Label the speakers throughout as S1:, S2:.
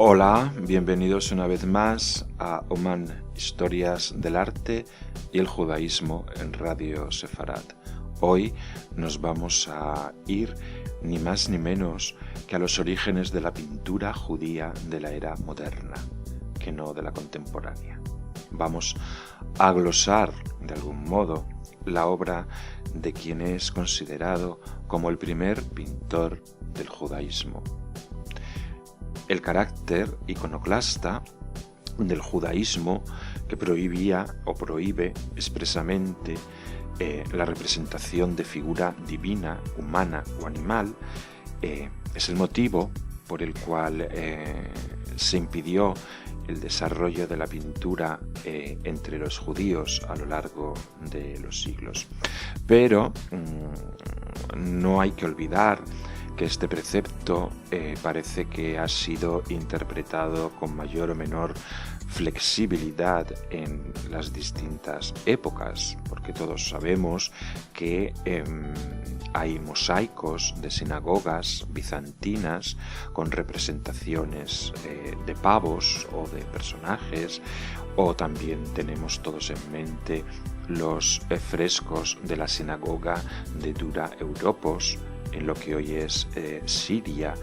S1: Hola, bienvenidos una vez más a Oman, Historias del Arte y el Judaísmo en Radio Sefarat. Hoy nos vamos a ir ni más ni menos que a los orígenes de la pintura judía de la era moderna, que no de la contemporánea. Vamos a glosar de algún modo la obra de quien es considerado como el primer pintor del judaísmo. El carácter iconoclasta del judaísmo que prohibía o prohíbe expresamente la representación de figura divina, humana o animal, es el motivo por el cual se impidió el desarrollo de la pintura entre los judíos a lo largo de los siglos. Pero no hay que olvidar que este precepto parece que ha sido interpretado con mayor o menor flexibilidad en las distintas épocas, porque todos sabemos que hay mosaicos de sinagogas bizantinas con representaciones de pavos o de personajes, o también tenemos todos en mente los frescos de la sinagoga de Dura Europos, en lo que hoy es Siria,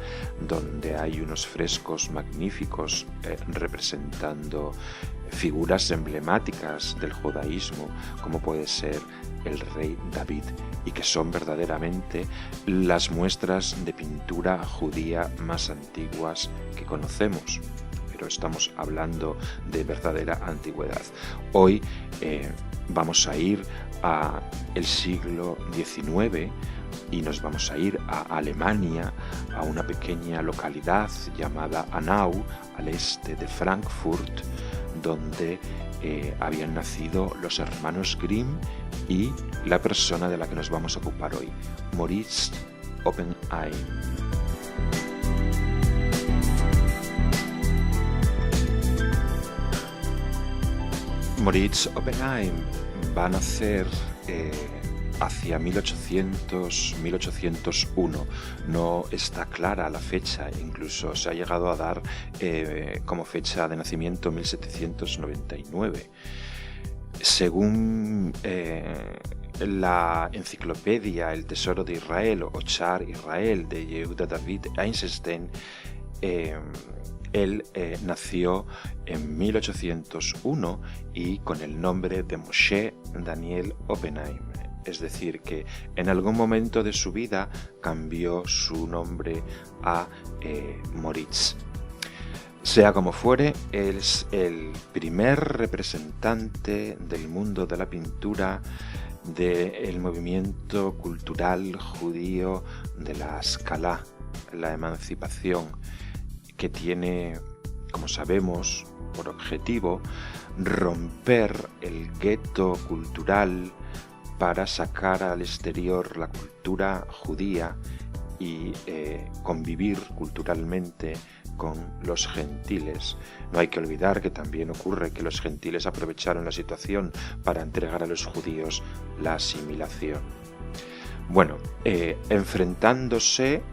S1: donde hay unos frescos magníficos representando figuras emblemáticas del judaísmo, como puede ser el rey David, y que son verdaderamente las muestras de pintura judía más antiguas que conocemos. Pero estamos hablando de verdadera antigüedad. Hoy vamos a ir al siglo XIX, y nos vamos a ir a Alemania, a una pequeña localidad llamada Hanau, al este de Frankfurt, donde habían nacido los hermanos Grimm y la persona de la que nos vamos a ocupar hoy, Moritz Oppenheim. Moritz Oppenheim va a nacer hacia 1800-1801. No está clara la fecha, incluso se ha llegado a dar como fecha de nacimiento 1799. Según la enciclopedia El Tesoro de Israel o Ochar Israel de Yehuda David Einstein, él nació en 1801 y con el nombre de Moshe Daniel Oppenheim. Es decir, que en algún momento de su vida cambió su nombre a Moritz. Sea como fuere, él es el primer representante del mundo de la pintura del movimiento cultural judío de la Haskalah, la emancipación, que tiene, como sabemos, por objetivo romper el gueto cultural para sacar al exterior la cultura judía y convivir culturalmente con los gentiles. No hay que olvidar que también ocurre que los gentiles aprovecharon la situación para entregar a los judíos la asimilación. Bueno, enfrentándose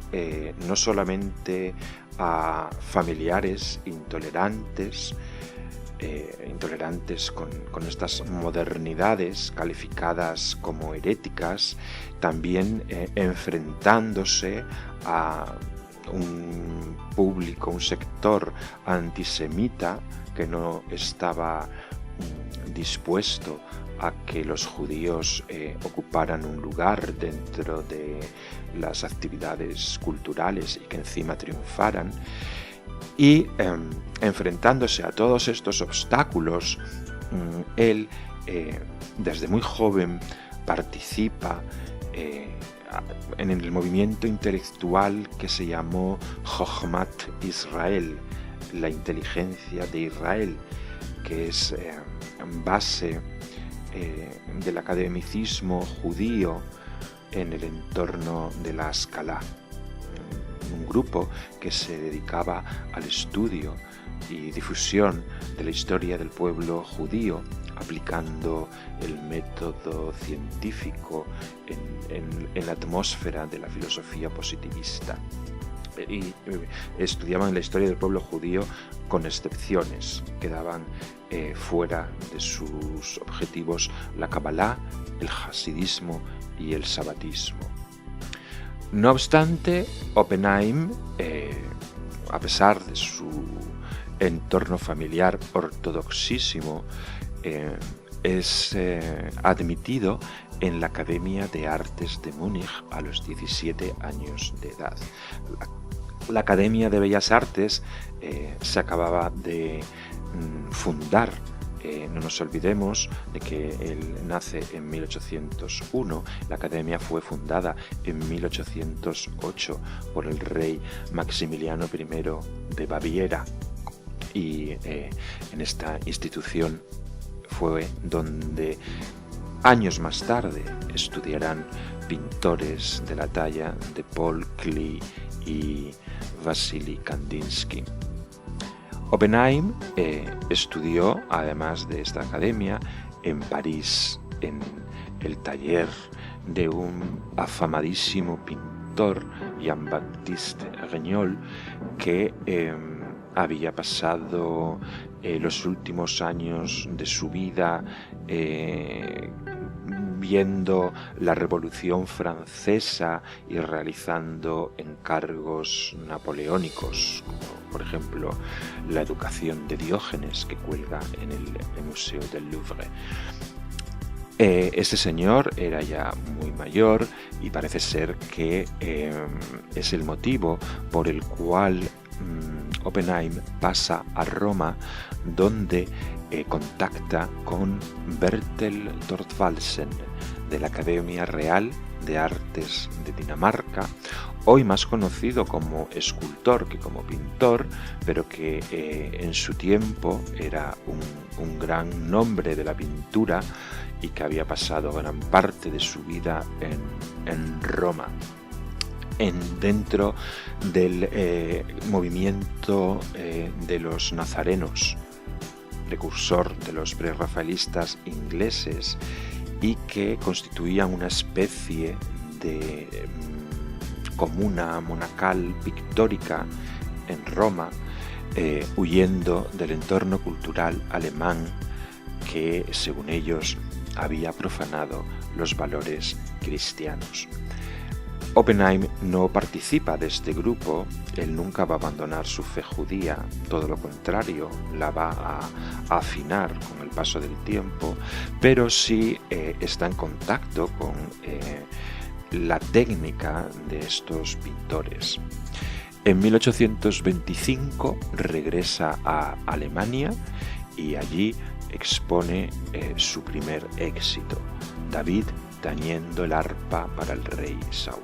S1: no solamente a familiares intolerantes con estas modernidades calificadas como heréticas, también enfrentándose a un público, un sector antisemita que no estaba dispuesto a que los judíos ocuparan un lugar dentro de las actividades culturales y que encima triunfaran. Y enfrentándose a todos estos obstáculos, él desde muy joven participa en el movimiento intelectual que se llamó Jochmat Israel, la inteligencia de Israel, que es base del academicismo judío en el entorno de la Haskalah, un grupo que se dedicaba al estudio y difusión de la historia del pueblo judío, aplicando el método científico en la atmósfera de la filosofía positivista. estudiaban la historia del pueblo judío con excepciones. Quedaban fuera de sus objetivos la Kabbalah, el hasidismo y el sabatismo. No obstante, Oppenheim, a pesar de su entorno familiar ortodoxísimo, es admitido en la Academia de Artes de Múnich a los 17 años de edad. La Academia de Bellas Artes se acababa de fundar. No nos olvidemos de que él nace en 1801. La Academia fue fundada en 1808 por el rey Maximiliano I de Baviera, y en esta institución fue donde años más tarde estudiarán pintores de la talla de Paul Klee y Vasily Kandinsky. Oppenheim estudió, además de esta academia, en París, en el taller de un afamadísimo pintor, Jean-Baptiste Regnault, que había pasado los últimos años de su vida viendo la Revolución Francesa y realizando encargos napoleónicos, como por ejemplo la educación de Diógenes, que cuelga en el Museo del Louvre. Este señor era ya muy mayor y parece ser que es el motivo por el cual Oppenheim pasa a Roma, donde contacta con Bertel Thorvaldsen de la Academia Real de Artes de Dinamarca, hoy más conocido como escultor que como pintor, pero que en su tiempo era un gran nombre de la pintura y que había pasado gran parte de su vida en Roma. Dentro del movimiento de los nazarenos, precursor de los prerrafaelistas ingleses, y que constituían una especie de comuna monacal pictórica en Roma, huyendo del entorno cultural alemán que, según ellos, había profanado los valores cristianos. Oppenheim no participa de este grupo. Él nunca va a abandonar su fe judía, todo lo contrario, la va a afinar con el paso del tiempo, pero sí está en contacto con la técnica de estos pintores. En 1825 regresa a Alemania y allí expone su primer éxito, David tañendo el arpa para el rey Saúl.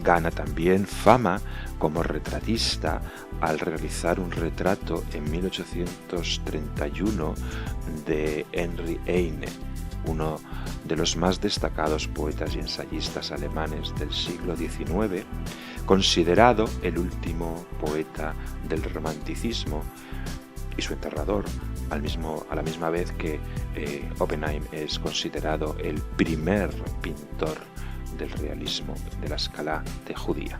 S1: Gana también fama como retratista al realizar un retrato en 1831 de Henry Heine, uno de los más destacados poetas y ensayistas alemanes del siglo XIX, considerado el último poeta del romanticismo, y su enterrador, a la misma vez que Oppenheim es considerado el primer pintor del realismo de la escala de judía.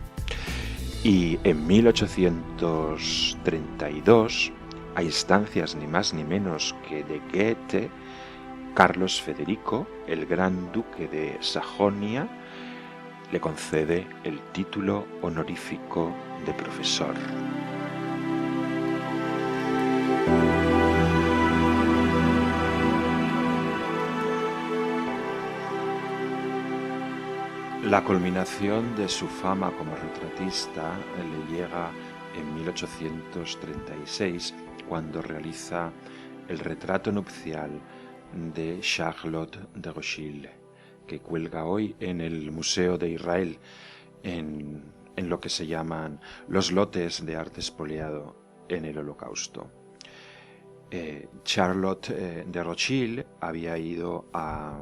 S1: Y en 1832, a instancias ni más ni menos que de Goethe, Carlos Federico, el gran duque de Sajonia, le concede el título honorífico de profesor. La culminación de su fama como retratista le llega en 1836, cuando realiza el retrato nupcial de Charlotte de Rothschild, que cuelga hoy en el Museo de Israel, en lo que se llaman los lotes de arte expoliado en el Holocausto. Charlotte de Rothschild había ido a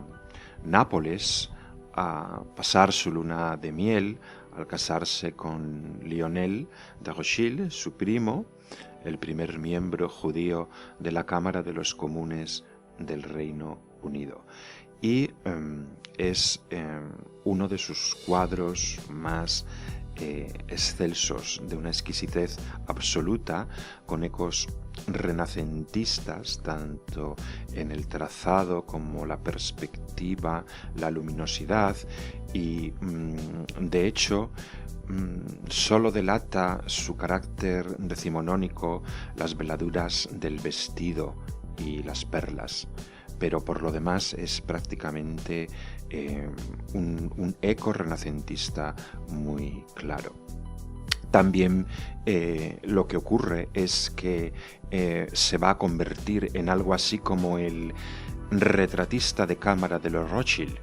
S1: Nápoles a pasar su luna de miel al casarse con Lionel de Rothschild, su primo, el primer miembro judío de la Cámara de los Comunes del Reino Unido. Y es uno de sus cuadros más excelsos, de una exquisitez absoluta, con ecos renacentistas, tanto en el trazado como la perspectiva, la luminosidad, y de hecho solo delata su carácter decimonónico las veladuras del vestido y las perlas, pero por lo demás es prácticamente un eco renacentista muy claro. También lo que ocurre es que se va a convertir en algo así como el retratista de cámara de los Rothschild,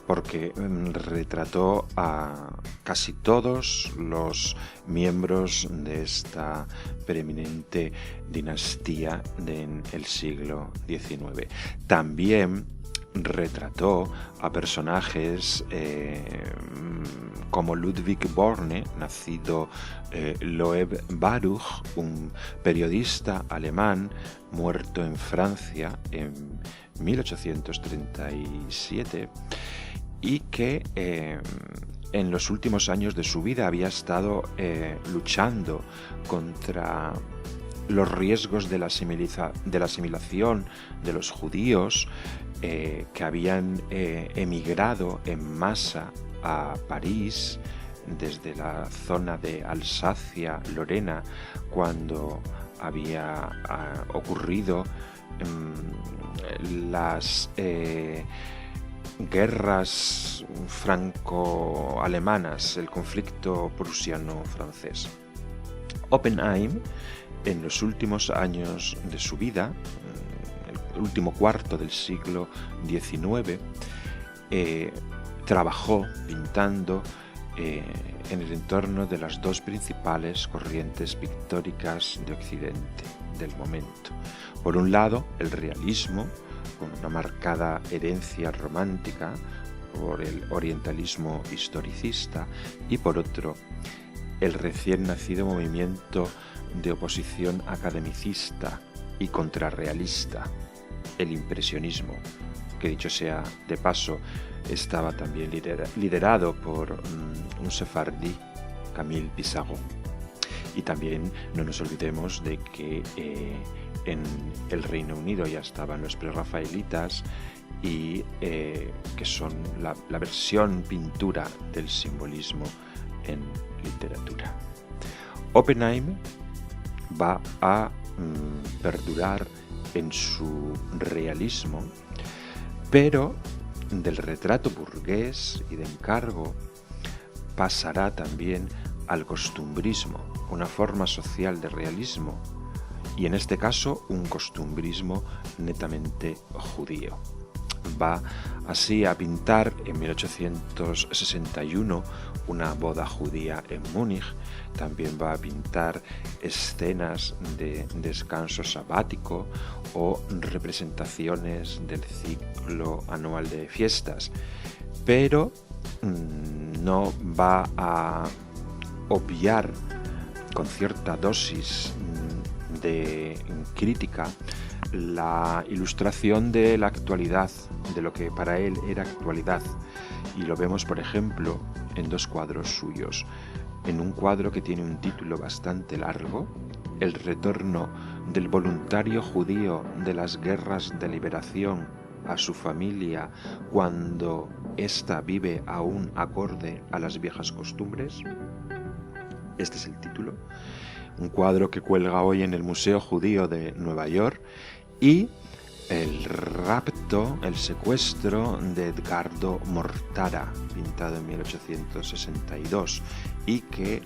S1: porque retrató a casi todos los miembros de esta preeminente dinastía del siglo XIX. También retrató a personajes como Ludwig Borne, nacido Loeb Baruch, un periodista alemán muerto en Francia en 1837, y que en los últimos años de su vida había estado luchando contra los riesgos de la asimilación de los judíos que habían emigrado en masa a París desde la zona de Alsacia-Lorena, cuando había ocurrido las guerras franco-alemanas, el conflicto prusiano-francés. Oppenheim, en los últimos años de su vida, el último cuarto del siglo XIX, trabajó pintando en el entorno de las dos principales corrientes pictóricas de Occidente del momento. Por un lado, el realismo, con una marcada herencia romántica por el orientalismo historicista, y por otro, el recién nacido movimiento de oposición academicista y contrarrealista, el impresionismo, que dicho sea de paso, estaba también liderado por un sefardí, Camille Pissarro. Y también no nos olvidemos de que en el Reino Unido ya estaban los prerrafaelitas, y que son la versión pintura del simbolismo en literatura. Oppenheim va a perdurar en su realismo, pero del retrato burgués y de encargo pasará también al costumbrismo, una forma social de realismo, y en este caso un costumbrismo netamente judío. Va así a pintar en 1861 una boda judía en Múnich. También va a pintar escenas de descanso sabático o representaciones del ciclo anual de fiestas, pero no va a obviar, con cierta dosis de crítica, la ilustración de la actualidad, de lo que para él era actualidad, y lo vemos, por ejemplo, en dos cuadros suyos. En un cuadro que tiene un título bastante largo, El retorno del voluntario judío de las guerras de liberación a su familia cuando ésta vive aún acorde a las viejas costumbres. Este es el título. Un cuadro que cuelga hoy en el Museo Judío de Nueva York, y el rapto, el secuestro de Edgardo Mortara, pintado en 1862, y que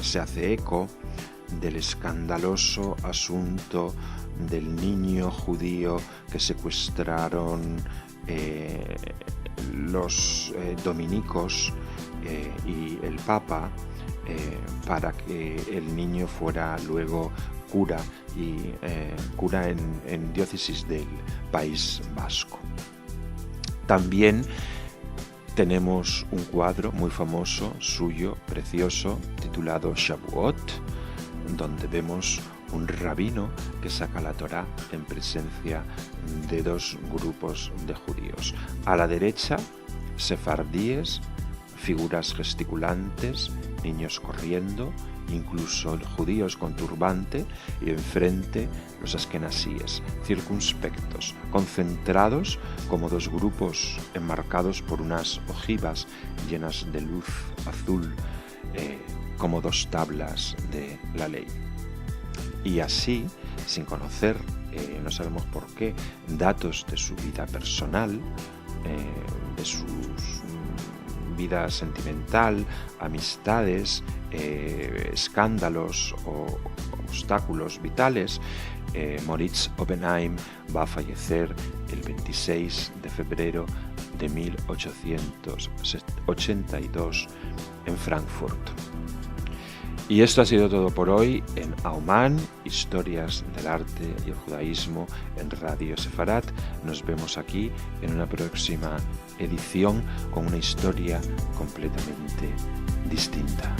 S1: se hace eco del escandaloso asunto del niño judío que secuestraron los dominicos y el Papa, para que el niño fuera luego cura, y cura en diócesis del País Vasco. También tenemos un cuadro muy famoso suyo, precioso, titulado Shavuot, donde vemos un rabino que saca la Torá en presencia de dos grupos de judíos. A la derecha, sefardíes, figuras gesticulantes, niños corriendo, incluso judíos con turbante, y enfrente los askenasíes, circunspectos, concentrados como dos grupos enmarcados por unas ojivas llenas de luz azul, como dos tablas de la ley. Y así, sin conocer, no sabemos por qué, datos de su vida personal, de su vida sentimental, amistades, escándalos o obstáculos vitales, Moritz Oppenheim va a fallecer el 26 de febrero de 1882 en Frankfurt. Y esto ha sido todo por hoy en Auman, Historias del Arte y el Judaísmo en Radio Sefarat. Nos vemos aquí en una próxima edición con una historia completamente distinta.